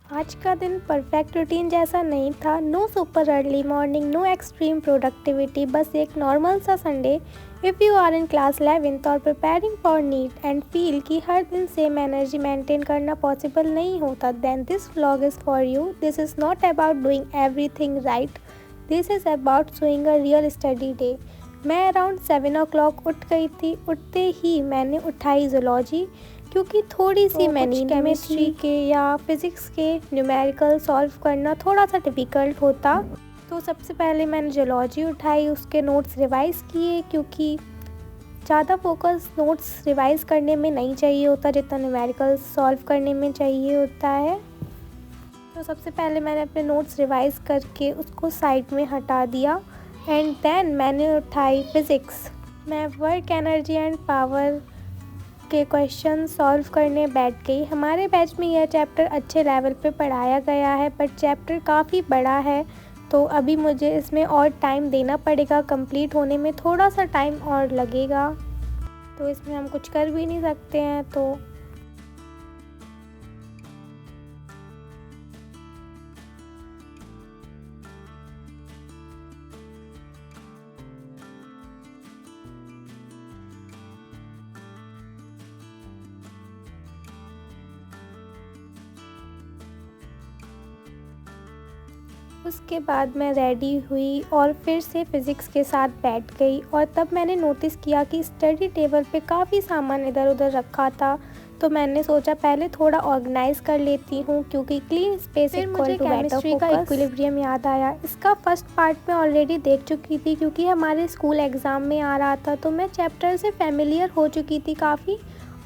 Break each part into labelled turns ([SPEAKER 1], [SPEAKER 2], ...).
[SPEAKER 1] आज का दिन परफेक्ट रूटीन जैसा नहीं था। No super early morning, no extreme productivity, बस एक नॉर्मल सा Sunday. If you are in class 11th और preparing for NEET and feel कि हर दिन सेम एनर्जी मेंटेन करना पॉसिबल नहीं होता, then this vlog is for you. This is not about doing everything right, this is about showing a real study day. मैं around 7 o'clock उठ गई थी। उठते ही मैंने उठाई ज़ूलॉजी, क्योंकि थोड़ी सी मैं नींद में केमिस्ट्री के या फिज़िक्स के न्यूमेरिकल सॉल्व करना थोड़ा सा डिफ़िकल्ट होता। तो सबसे पहले मैंने ज़ूलॉजी उठाई, उसके नोट्स रिवाइज़ किए, क्योंकि ज़्यादा फोकस नोट्स रिवाइज़ करने में नहीं चाहिए होता जितना न्यूमेरिकल सॉल्व करने में चाहिए होता है। तो सबसे पहले मैंने अपने नोट्स रिवाइज़ करके उसको साइड में हटा दिया एंड देन मैंने उठाई फ़िज़िक्स। मैं वर्क, एनर्जी एंड पावर के क्वेश्चन सॉल्व करने बैठ गई। हमारे बैच में यह चैप्टर अच्छे लेवल पे पढ़ाया गया है, बट चैप्टर काफ़ी बड़ा है, तो अभी मुझे इसमें और टाइम देना पड़ेगा। कंप्लीट होने में थोड़ा सा टाइम और लगेगा, तो इसमें हम कुछ कर भी नहीं सकते हैं। तो उसके बाद मैं रेडी हुई और फिर से फ़िज़िक्स के साथ बैठ गई, और तब मैंने नोटिस किया कि स्टडी टेबल पे काफ़ी सामान इधर उधर रखा था। तो मैंने सोचा पहले थोड़ा ऑर्गेनाइज़ कर लेती हूँ, क्योंकि clean space equal to better focus. का इक्विलिब्रियम याद आया। इसका फर्स्ट पार्ट मैं ऑलरेडी देख चुकी थी, क्योंकि हमारे स्कूल एग्ज़ाम में आ रहा था, तो मैं चैप्टर से फेमिलियर हो चुकी थी काफ़ी,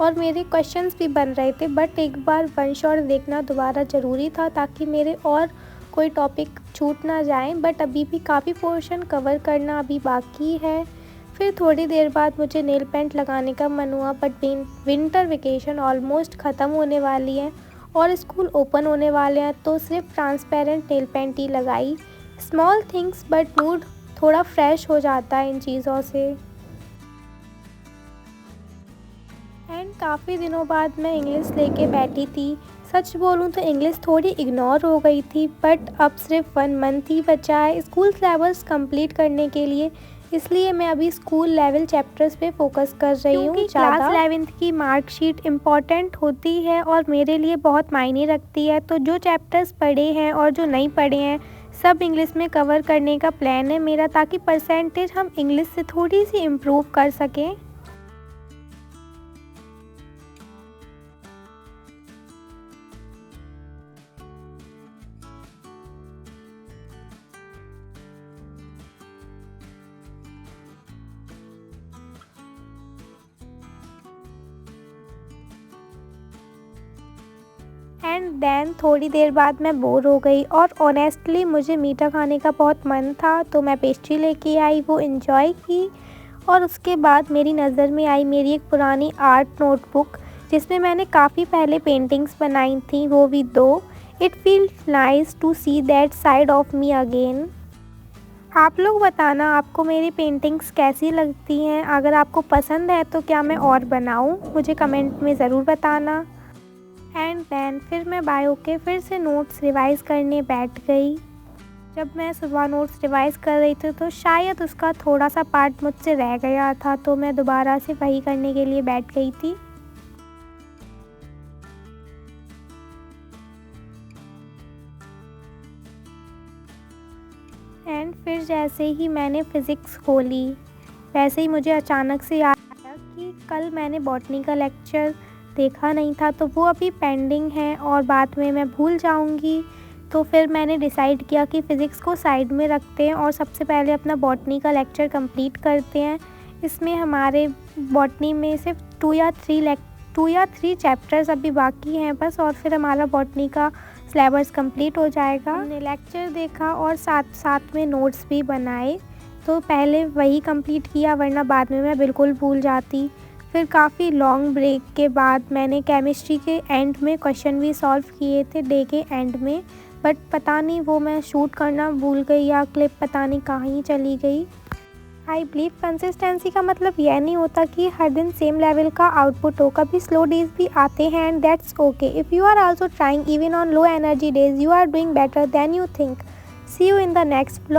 [SPEAKER 1] और मेरे क्वेश्चंस भी बन रहे थे। बट एक बार वन शॉट देखना दोबारा ज़रूरी था, ताकि मेरे और कोई टॉपिक छूट ना जाए। बट अभी भी काफ़ी पोर्शन कवर करना अभी बाकी है। फिर थोड़ी देर बाद मुझे नेल पेंट लगाने का मन हुआ, बट विंटर वेकेशन ऑलमोस्ट ख़त्म होने वाली है और स्कूल ओपन होने वाले हैं, तो सिर्फ ट्रांसपेरेंट नेल पेंट ही लगाई। स्मॉल थिंग्स बट मूड थोड़ा फ्रेश हो जाता है इन चीज़ों से। एंड काफ़ी दिनों बाद मैं इंग्लिश लेके बैठी थी। सच बोलूँ तो इंग्लिश थोड़ी इग्नोर हो गई थी, बट अब सिर्फ 1 मंथ ही बचा है स्कूल सिलेबस कंप्लीट करने के लिए, इसलिए मैं अभी स्कूल लेवल चैप्टर्स पे फोकस कर रही हूँ। क्लास 11th की मार्कशीट इम्पॉर्टेंट होती है और मेरे लिए बहुत मायने रखती है, तो जो चैप्टर्स पढ़े हैं और जो नहीं पढ़े हैं सब इंग्लिश में कवर करने का प्लान है मेरा, ताकि परसेंटेज हम इंग्लिश से थोड़ी सी इम्प्रूव कर सकें। एंड देन थोड़ी देर बाद मैं बोर हो गई, और ऑनेस्टली मुझे मीठा खाने का बहुत मन था, तो मैं पेस्ट्री लेके आई, वो इन्जॉय की। और उसके बाद मेरी नज़र में आई मेरी एक पुरानी आर्ट नोटबुक, जिसमें मैंने काफ़ी पहले पेंटिंग्स बनाई थी, वो भी 2। It feels nice to see that side of me again. आप लोग बताना आपको मेरी पेंटिंग्स कैसी लगती हैं। अगर आपको पसंद है तो क्या मैं और बनाऊं, मुझे कमेंट में ज़रूर बताना। एंड देन फिर मैं बायो के फिर से नोट्स रिवाइज़ करने बैठ गई। जब मैं सुबह नोट्स रिवाइज़ कर रही थी तो शायद उसका थोड़ा सा पार्ट मुझसे रह गया था, तो मैं दोबारा से वही करने के लिए बैठ गई थी। एंड फिर जैसे ही मैंने फ़िज़िक्स खोली, वैसे ही मुझे अचानक से याद आया कि कल मैंने बॉटनी का लेक्चर देखा नहीं था, तो वो अभी पेंडिंग है और बाद में मैं भूल जाऊंगी। तो फिर मैंने डिसाइड किया कि फ़िज़िक्स को साइड में रखते हैं और सबसे पहले अपना बॉटनी का लेक्चर कंप्लीट करते हैं। इसमें हमारे बॉटनी में सिर्फ 2 या 3 चैप्टर्स अभी बाकी हैं बस, और फिर हमारा बॉटनी का सिलेबस कंप्लीट हो जाएगा। हमने लेक्चर देखा और साथ साथ में नोट्स भी बनाए, तो पहले वही कंप्लीट किया, वरना बाद में मैं बिल्कुल भूल जाती। फिर काफ़ी लॉन्ग ब्रेक के बाद मैंने केमिस्ट्री के एंड में क्वेश्चन भी सॉल्व किए थे, डे के एंड में, बट पता नहीं वो मैं शूट करना भूल गई या क्लिप पता नहीं कहाँ ही चली गई। आई बिलीव कंसिस्टेंसी का मतलब यह नहीं होता कि हर दिन सेम लेवल का आउटपुट हो, कभी स्लो डेज भी आते हैं and that's okay. If you are also trying even on low energy days, you are doing better than you think. See you in the next blog.